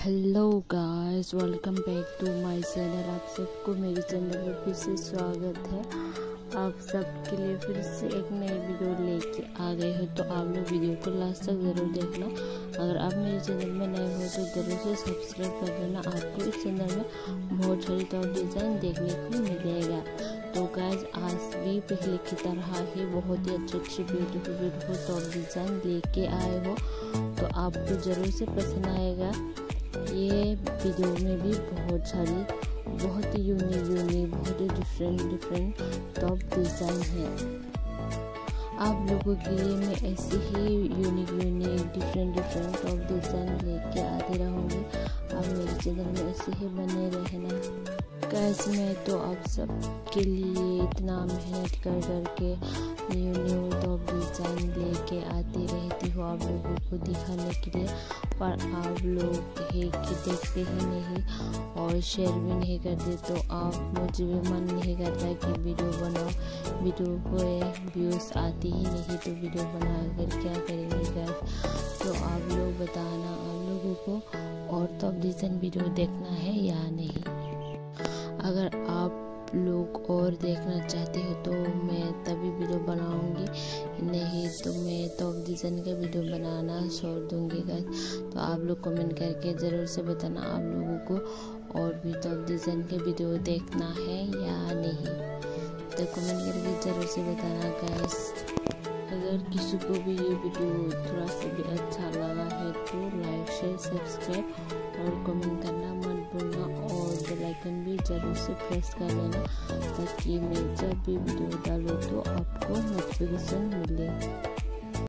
Hello guys, welcome back to my channel. आप सबको मेरे चैनल पर फिर से स्वागत है। आप सबके लिए फिर से एक नई वीडियो लेके आ गए हो, तो आप लोग वीडियो को लास्ट तक ज़रूर देखना। अगर आप मेरे चैनल में नए हो तो ज़रूर से सब्सक्राइब कर लेना। आपको इस चैनल में बहुत सारी टॉप डिज़ाइन देखने को मिलेगा। तो गाइस, आज भी पहले की तरह ही बहुत ही अच्छी ब्यूटीफुल टॉप डिज़ाइन लेके आए हो, तो आपको ज़रूर से पसंद आएगा। ये वीडियो में भी बहुत सारी बहुत ही यूनिक बहुत ही डिफरेंट टॉप डिज़ाइन है। आप लोगों के लिए मैं ऐसे ही यूनिक डिफरेंट टॉप डिज़ाइन लेके आते रहूँगी। आप मेरे चैनल में ऐसे ही बने रहना। गाइस, मैं तो आप सब के लिए इतना मेहनत करके न्यू टॉप डिज़ाइन लेके आती रहती हूँ आप लोगों को दिखाने के लिए, पर आप लोग है कि देखते ही नहीं और शेयर भी नहीं करते, तो आप मुझे भी मन नहीं करता कि वीडियो बनाओ। वीडियो को व्यूज़ आती ही नहीं तो वीडियो बना कर क्या करेंगे गाइस। तो आप लोग बताना आप लोगों को और टॉप डिज़ाइन वीडियो देखना है या नहीं। अगर आप लोग और देखना चाहते हो तो मैं तभी वीडियो बनाऊंगी, नहीं तो मैं टॉप डिज़ाइन का वीडियो बनाना छोड़ दूंगी गाइस। तो आप लोग कमेंट करके ज़रूर से बताना आप लोगों को और भी टॉप डिज़ाइन के वीडियो देखना है या नहीं। तो कमेंट करके ज़रूर से बताना गाइस। अगर किसी को भी ये वीडियो थोड़ा सा भी अच्छा लगा है तो लाइक शेयर सब्सक्राइब और कमेंट करना मत भूलना, और बेल आइकन भी ज़रूर से प्रेस कर लेना ताकि मैं जब भी वीडियो डालूँ तो आपको नोटिफिकेशन मिले।